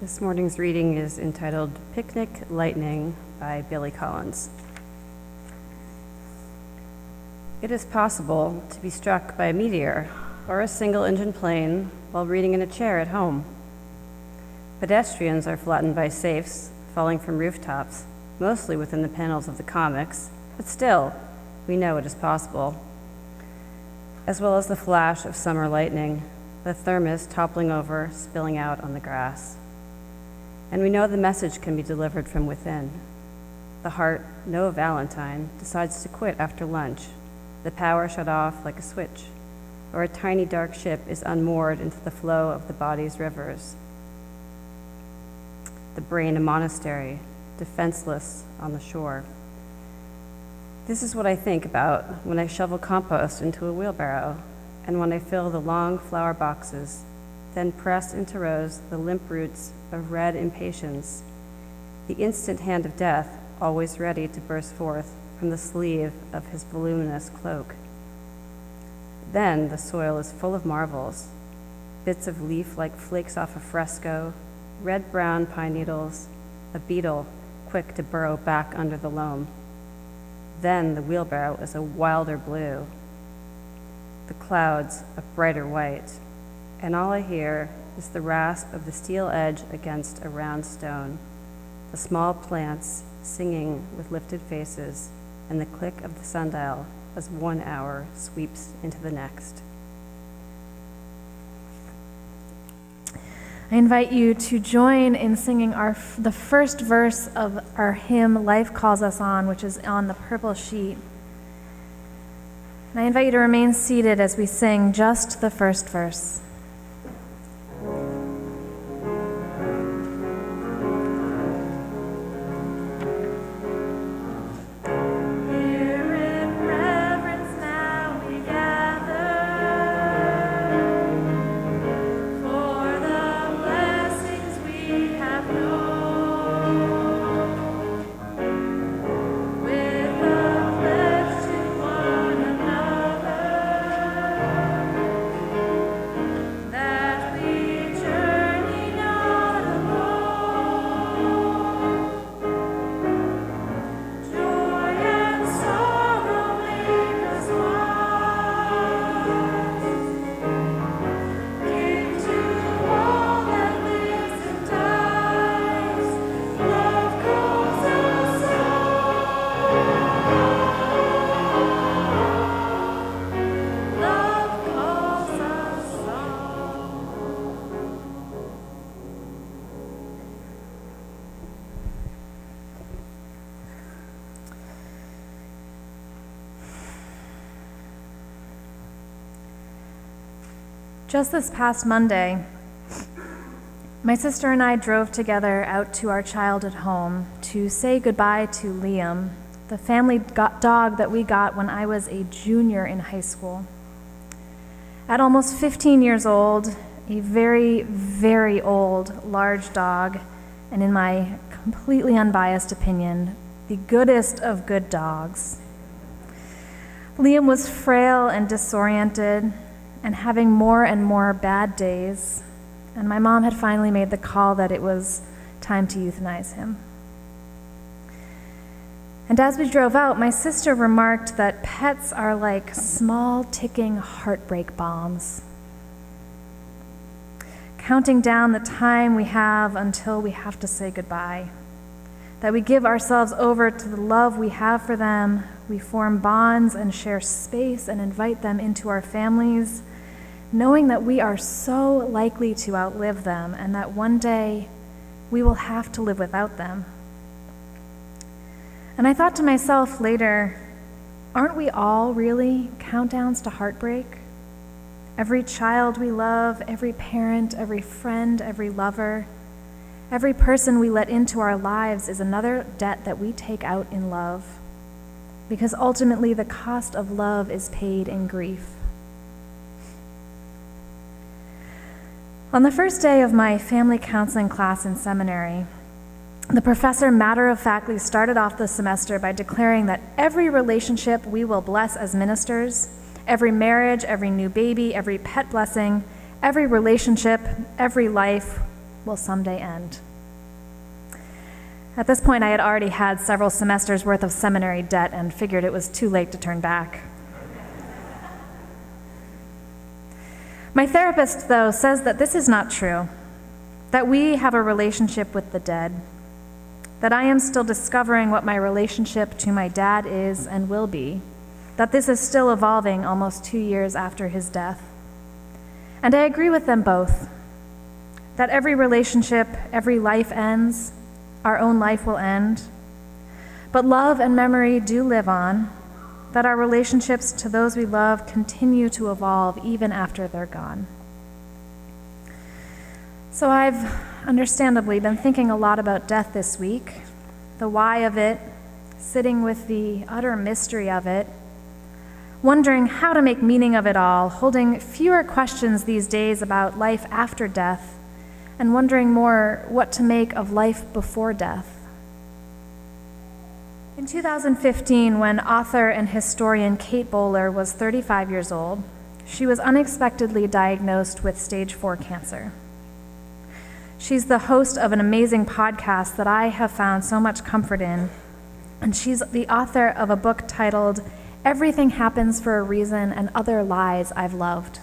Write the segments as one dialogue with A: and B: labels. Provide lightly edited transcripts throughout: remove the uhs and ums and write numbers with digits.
A: This morning's reading is entitled Picnic Lightning by Billy Collins. It is possible to be struck by a meteor or a single-engine plane while reading in a chair at home. Pedestrians are flattened by safes falling from rooftops, mostly within the panels of the comics, but still, we know it is possible. As well as the flash of summer lightning, the thermos toppling over, spilling out on the grass. And we know the message can be delivered from within. The heart, no Valentine, decides to quit after lunch, the power shut off like a switch, or a tiny dark ship is unmoored into the flow of the body's rivers. The brain a monastery, defenseless on the shore. This is what I think about when I shovel compost into a wheelbarrow, and when I fill the long flower boxes, then press into rows the limp roots of red impatience, the instant hand of death always ready to burst forth from the sleeve of his voluminous cloak. Then the soil is full of marvels, bits of leaf like flakes off a fresco, red-brown pine needles, a beetle quick to burrow back under the loam. Then the wheelbarrow is a wilder blue, the clouds a brighter white, and all I hear is the rasp of the steel edge against a round stone, the small plants singing with lifted faces, and the click of the sundial as 1 hour sweeps into the next.
B: I invite you to join in singing the first verse of our hymn, Life Calls Us On, which is on the purple sheet. And I invite you to remain seated as we sing just the first verse. Just this past Monday, my sister and I drove together out to our childhood home to say goodbye to Liam, the family dog that we got when I was a junior in high school. At almost 15 years old, a very, very old, large dog, and in my completely unbiased opinion, the goodest of good dogs. Liam was frail and disoriented, and having more and more bad days, and my mom had finally made the call that it was time to euthanize him. And as we drove out, my sister remarked that pets are like small ticking heartbreak bombs, counting down the time we have until we have to say goodbye, that we give ourselves over to the love we have for them, we form bonds and share space and invite them into our families, knowing that we are so likely to outlive them and that one day we will have to live without them. And I thought to myself later, aren't we all really countdowns to heartbreak? Every child we love, every parent, every friend, every lover, every person we let into our lives is another debt that we take out in love, because ultimately the cost of love is paid in grief. On the first day of my family counseling class in seminary, the professor matter-of-factly started off the semester by declaring that every relationship we will bless as ministers, every marriage, every new baby, every pet blessing, every relationship, every life will someday end. At this point, I had already had several semesters' worth of seminary debt and figured it was too late to turn back. My therapist, though, says that this is not true, that we have a relationship with the dead, that I am still discovering what my relationship to my dad is and will be, that this is still evolving almost 2 years after his death. And I agree with them both, that every relationship, every life ends, our own life will end, but love and memory do live on, that our relationships to those we love continue to evolve even after they're gone. So I've understandably been thinking a lot about death this week, the why of it, sitting with the utter mystery of it, wondering how to make meaning of it all, holding fewer questions these days about life after death, and wondering more what to make of life before death. In 2015, when author and historian Kate Bowler was 35 years old, she was unexpectedly diagnosed with stage 4 cancer. She's the host of an amazing podcast that I have found so much comfort in, and she's the author of a book titled Everything Happens for a Reason and Other Lies I've Loved.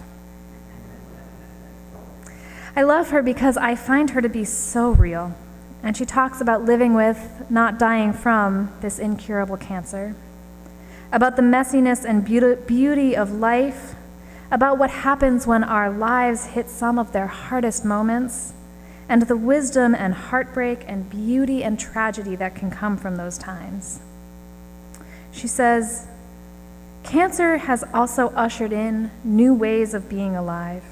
B: I love her because I find her to be so real, and she talks about living with, not dying from, this incurable cancer, about the messiness and beauty of life, about what happens when our lives hit some of their hardest moments, and the wisdom and heartbreak and beauty and tragedy that can come from those times. She says, "Cancer has also ushered in new ways of being alive.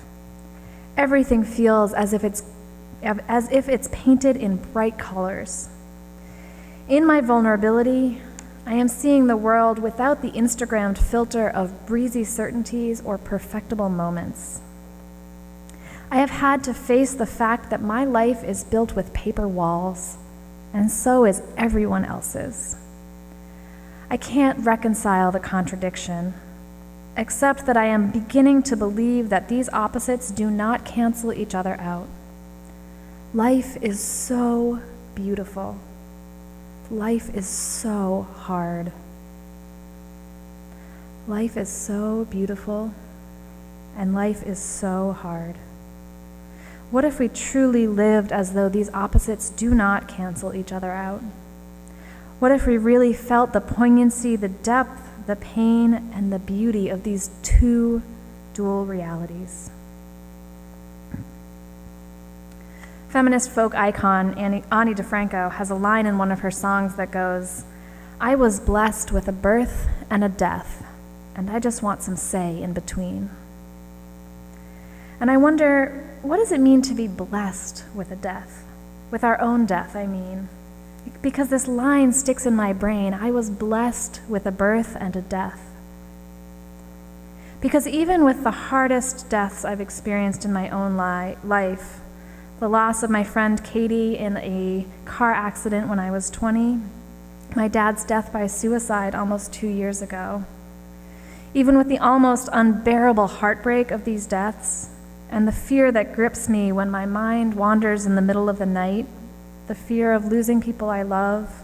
B: Everything feels as if it's painted in bright colors. In my vulnerability, I am seeing the world without the Instagrammed filter of breezy certainties or perfectible moments. I have had to face the fact that my life is built with paper walls, and so is everyone else's. I can't reconcile the contradiction, except that I am beginning to believe that these opposites do not cancel each other out. Life is so beautiful. Life is so hard. Life is so beautiful, and life is so hard. What if we truly lived as though these opposites do not cancel each other out? What if we really felt the poignancy, the depth, the pain, and the beauty of these two dual realities?" Feminist folk icon Ani DeFranco has a line in one of her songs that goes, "I was blessed with a birth and a death, and I just want some say in between." And I wonder, what does it mean to be blessed with a death? With our own death, I mean. Because this line sticks in my brain, I was blessed with a birth and a death. Because even with the hardest deaths I've experienced in my own life, the loss of my friend Katie in a car accident when I was 20, my dad's death by suicide almost 2 years ago, even with the almost unbearable heartbreak of these deaths, and the fear that grips me when my mind wanders in the middle of the night, the fear of losing people I love,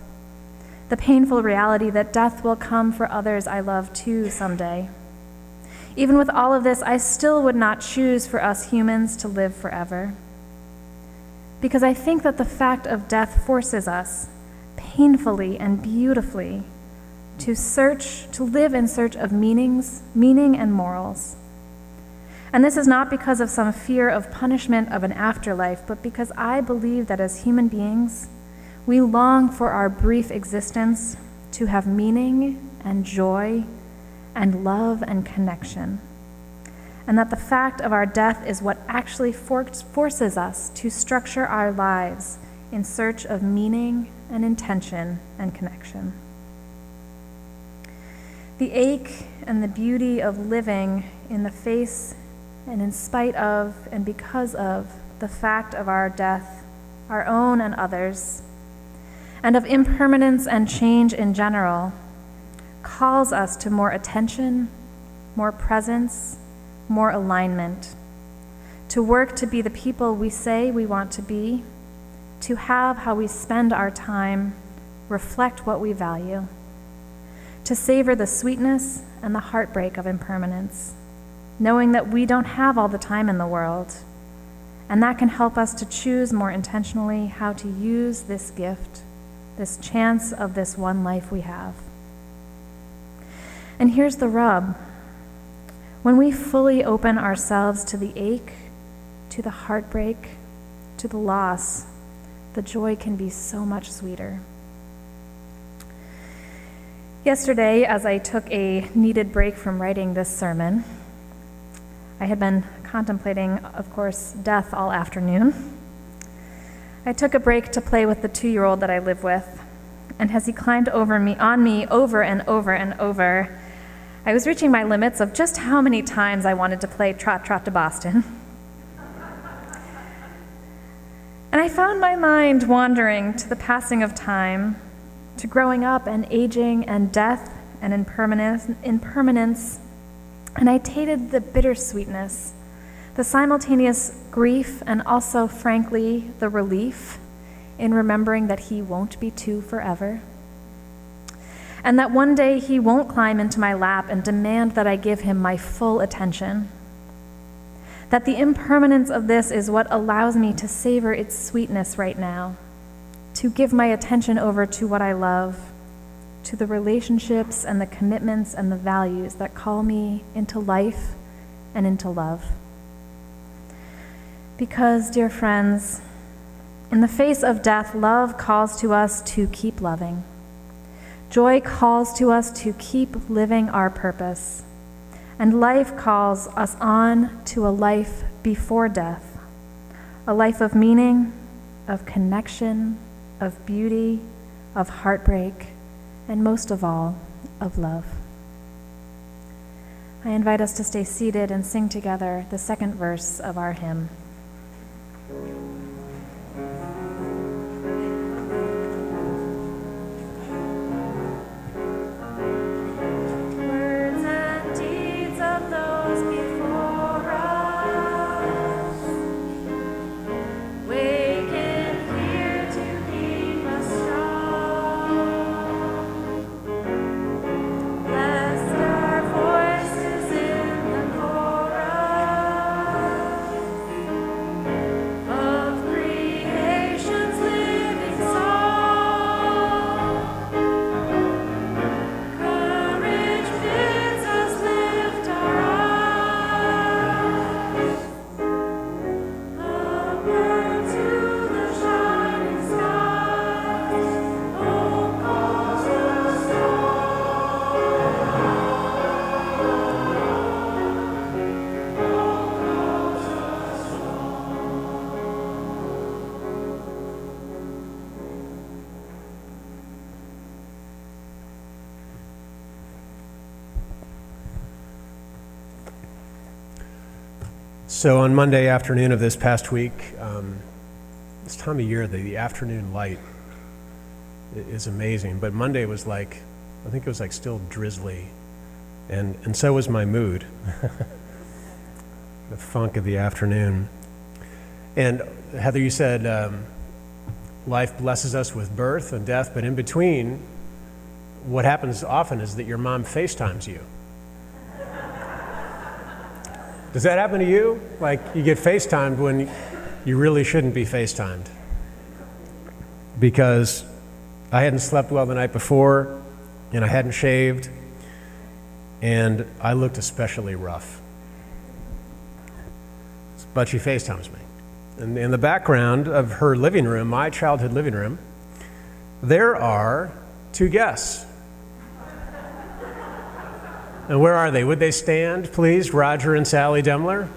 B: the painful reality that death will come for others I love too someday. Even with all of this, I still would not choose for us humans to live forever. Because I think that the fact of death forces us, painfully and beautifully, to live in search of meaning and morals. And this is not because of some fear of punishment of an afterlife, but because I believe that as human beings, we long for our brief existence to have meaning and joy and love and connection. And that the fact of our death is what actually forces us to structure our lives in search of meaning and intention and connection. The ache and the beauty of living in the face and in spite of and because of the fact of our death, our own and others, and of impermanence and change in general, calls us to more attention, more presence, more alignment, to work to be the people we say we want to be, to have how we spend our time reflect what we value, to savor the sweetness and the heartbreak of impermanence, knowing that we don't have all the time in the world, and that can help us to choose more intentionally how to use this gift, this chance of this one life we have. And here's the rub. When we fully open ourselves to the ache, to the heartbreak, to the loss, the joy can be so much sweeter. Yesterday, as I took a needed break from writing this sermon, I had been contemplating, of course, death all afternoon. I took a break to play with the 2-year-old that I live with, and as he climbed on me over and over and over, I was reaching my limits of just how many times I wanted to play Trot Trot to Boston. And I found my mind wandering to the passing of time, to growing up and aging and death and impermanence, and I tasted the bittersweetness, the simultaneous grief, and also, frankly, the relief in remembering that he won't be 2 forever, and that one day he won't climb into my lap and demand that I give him my full attention. That the impermanence of this is what allows me to savor its sweetness right now, to give my attention over to what I love, to the relationships and the commitments and the values that call me into life and into love. Because, dear friends, in the face of death, love calls to us to keep loving. Joy calls to us to keep living our purpose. And life calls us on to a life before death, a life of meaning, of connection, of beauty, of heartbreak, and most of all, of love. I invite us to stay seated and sing together the second verse of our hymn.
C: So on Monday afternoon of this past week, this time of year, the afternoon light is amazing. But Monday was like, I think it was like still drizzly, and so was my mood. The funk of the afternoon. And Heather, you said life blesses us with birth and death, but in between, what happens often is that your mom FaceTimes you. Does that happen to you? Like you get FaceTimed when you really shouldn't be FaceTimed? Because I hadn't slept well the night before, and I hadn't shaved, and I looked especially rough. But she FaceTimes me. And in the background of her living room, my childhood living room, there are 2 guests. And where are they? Would they stand, please? Roger and Sally Demler.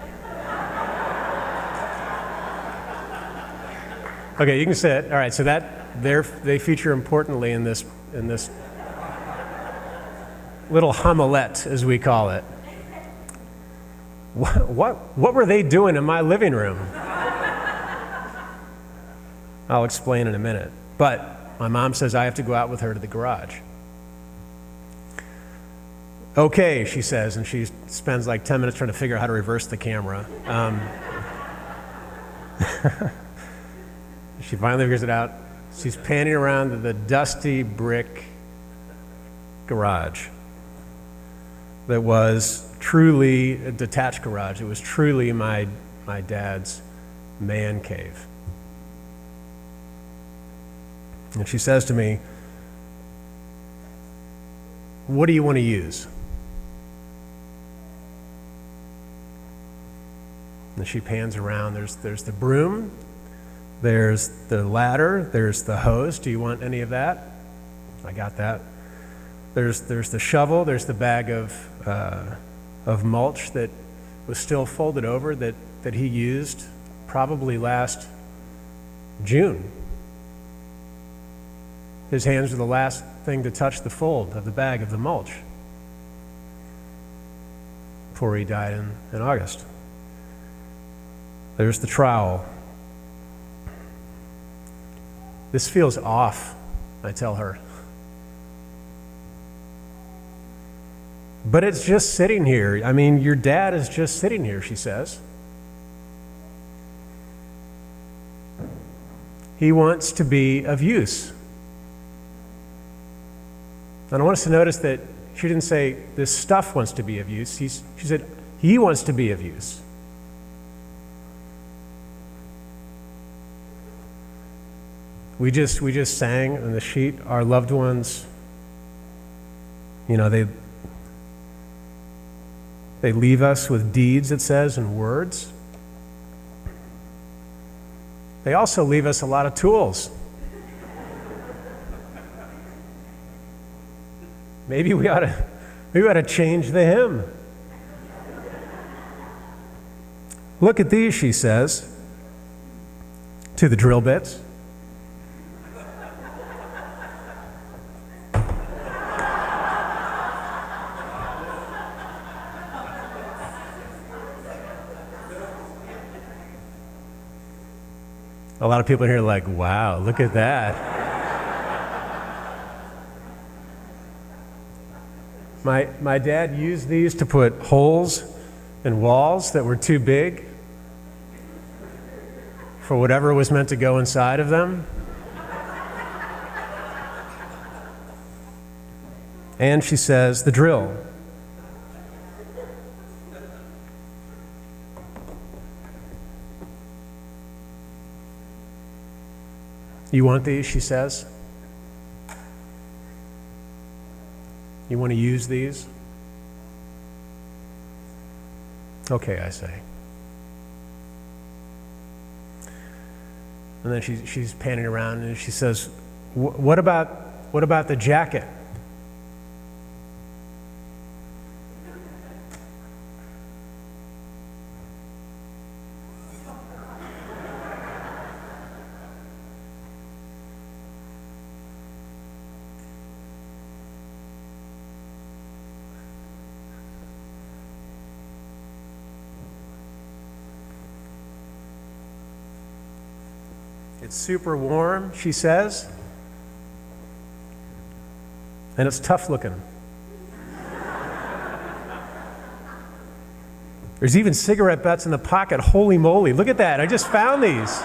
C: Okay, you can sit. All right, so they feature importantly in this little homelette, as we call it. What were they doing in my living room? I'll explain in a minute. But my mom says I have to go out with her to the garage. Okay, she says, and she spends like 10 minutes trying to figure out how to reverse the camera. She finally figures it out. She's panning around the dusty brick garage that was truly a detached garage. It was truly my dad's man cave. And she says to me, "What do you want to use?" And she pans around. There's the broom, there's the ladder, there's the hose. Do you want any of that? I got that. There's the shovel, there's the bag of mulch that was still folded over that he used probably last June. His hands were the last thing to touch the fold of the bag of the mulch before he died in August. There's the trowel. This feels off, I tell her. But it's just sitting here. I mean, your dad is just sitting here, she says. He wants to be of use. And I want us to notice that she didn't say this stuff wants to be of use. She said he wants to be of use. We just sang on the sheet, our loved ones, they leave us with deeds, it says, and words. They also leave us a lot of tools. Maybe we ought to change the hymn. Look at these, she says, to the drill bits. A lot of people in here are like, wow, look at that. My dad used these to put holes in walls that were too big for whatever was meant to go inside of them. And she says, the drill. You want these, she says? You want to use these? Okay, I say. And then she's panning around and she says, what about the jacket? It's super warm, she says, and it's tough looking. There's even cigarette butts in the pocket. Holy moly, look at that. I just found these.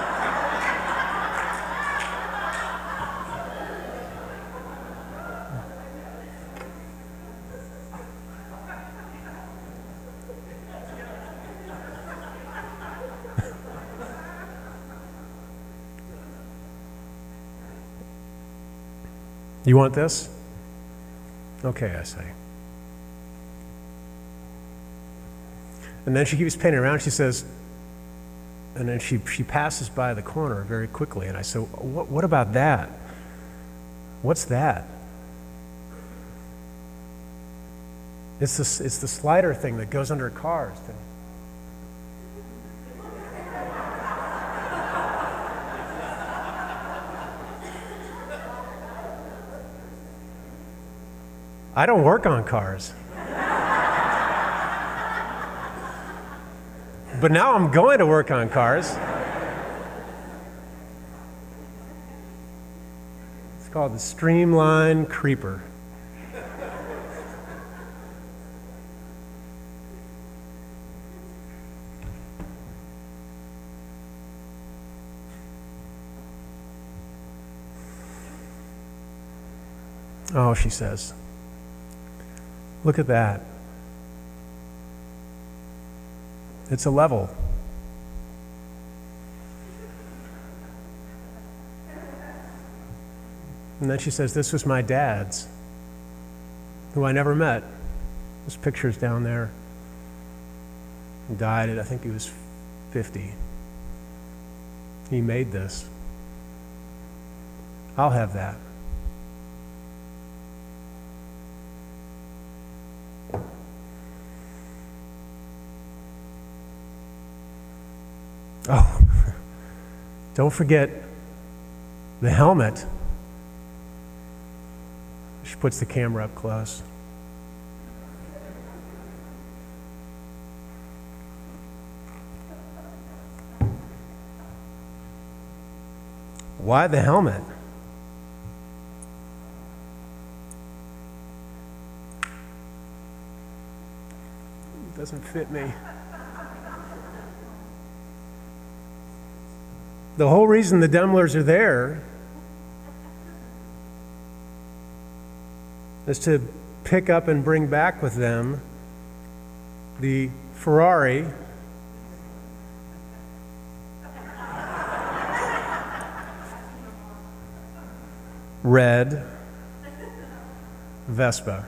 C: You want this? Okay, I say. And then she keeps panning around. She says, and then she passes by the corner very quickly. And I say, what about that? What's that? It's the slider thing that goes under cars. I don't work on cars. But now I'm going to work on cars. It's called the Streamline Creeper. Oh, she says, look at that. It's a level. And then she says, this was my dad's, who I never met. This picture's down there. He died at, I think he was 50. He made this. I'll have that. Oh, don't forget the helmet. She puts the camera up close. Why the helmet? It doesn't fit me. The whole reason the Demlers are there is to pick up and bring back with them the Ferrari red Vespa.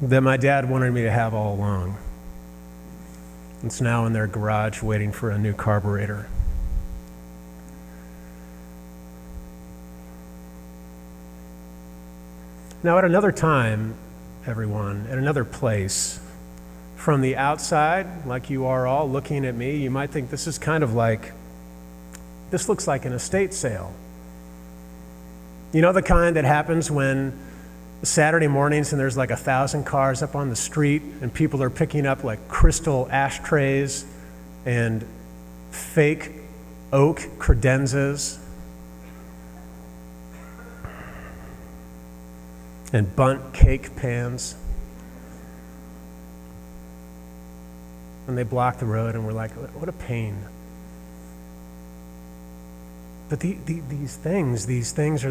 C: That my dad wanted me to have all along. It's now in their garage waiting for a new carburetor. Now, at another time, everyone, at another place, from the outside, like you are all looking at me, you might think this is kind of like, this looks like an estate sale. You know, the kind that happens when Saturday mornings and there's like 1,000 cars up on the street and people are picking up like crystal ashtrays and fake oak credenzas and bundt cake pans. And they block the road and we're like, what a pain. But these things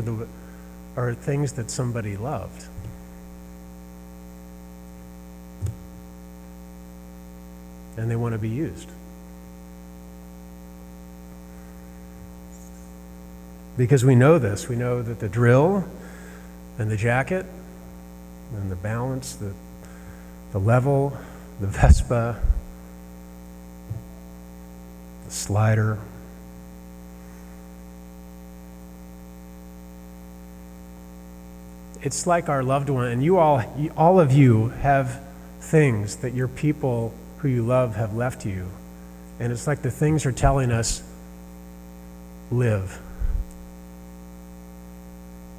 C: are things that somebody loved. And they want to be used. Because we know this. We know that the drill and the jacket and the balance, the level, the Vespa, the slider, it's like our loved one, and all of you have things that your people who you love have left you. And it's like the things are telling us, live.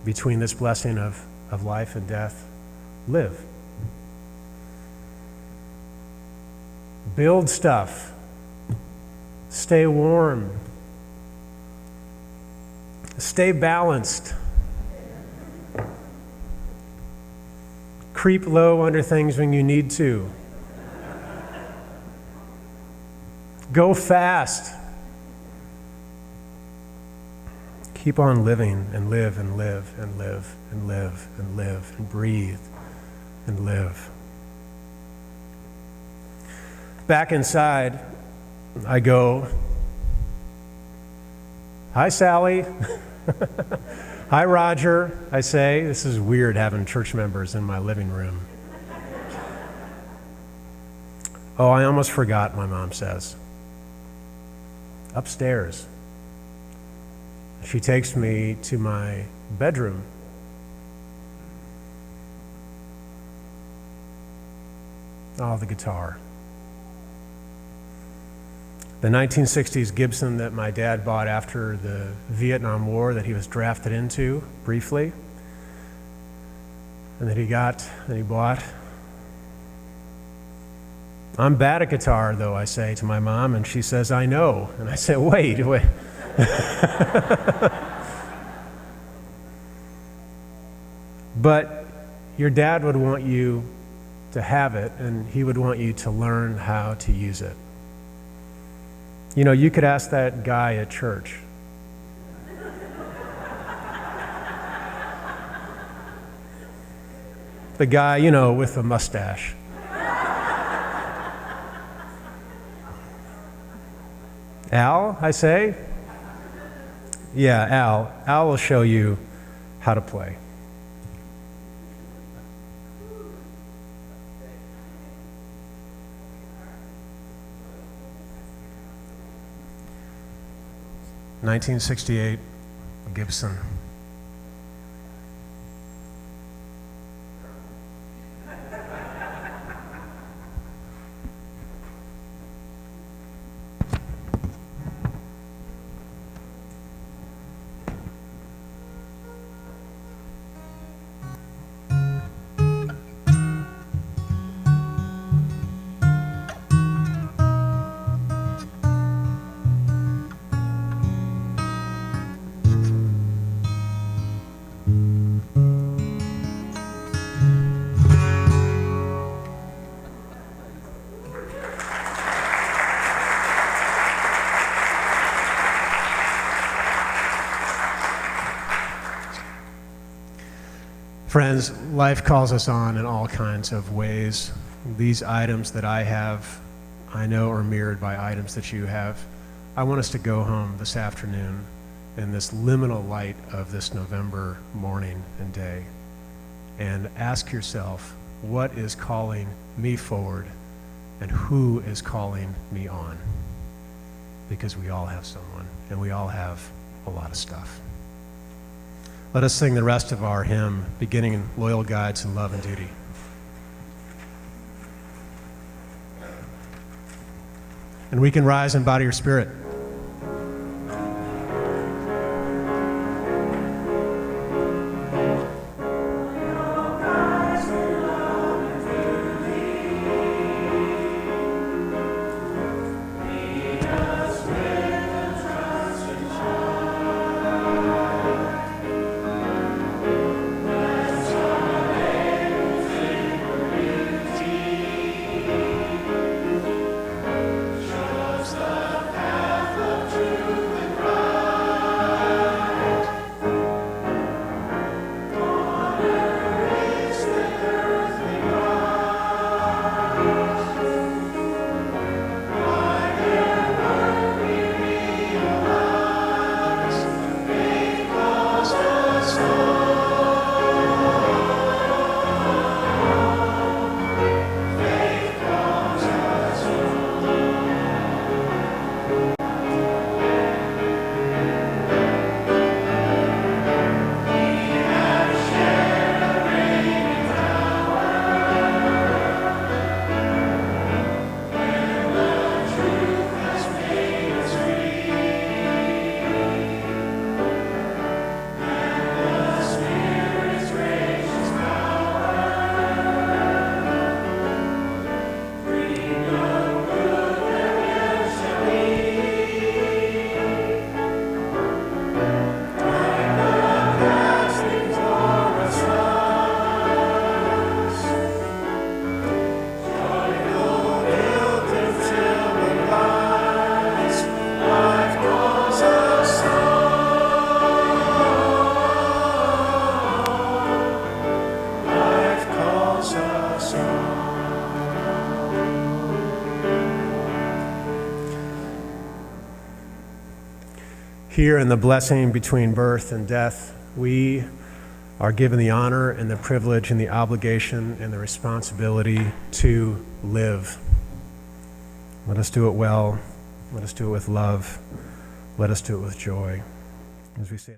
C: Between this blessing of life and death, live. Build stuff. Stay warm. Stay balanced. Creep low under things when you need to. Go fast. Keep on living and live and live and live and live and live and breathe and live. Back inside, I go, hi, Sally. Hi, Roger, I say. This is weird having church members in my living room. Oh, I almost forgot, my mom says. Upstairs. She takes me to my bedroom. Oh, the guitar. The 1960s Gibson that my dad bought after the Vietnam War that he was drafted into briefly, and that he bought. I'm bad at guitar, though, I say to my mom, and she says, I know. And I say, wait. But your dad would want you to have it, and he would want you to learn how to use it. You know, you could ask that guy at church. The guy, you know, with the mustache. Al, I say? Yeah, Al. Al will show you how to play. "1968, Gibson." Friends, life calls us on in all kinds of ways. These items that I have, I know are mirrored by items that you have. I want us to go home this afternoon in this liminal light of this November morning and day and ask yourself, what is calling me forward and who is calling me on? Because we all have someone and we all have a lot of stuff. Let us sing the rest of our hymn, beginning Loyal Guides in Love and Duty. And we can rise and bow to your spirit. Here in the blessing between birth and death, we are given the honor and the privilege and the obligation and the responsibility to live. Let us do it well. Let us do it with love. Let us do it with joy. As we say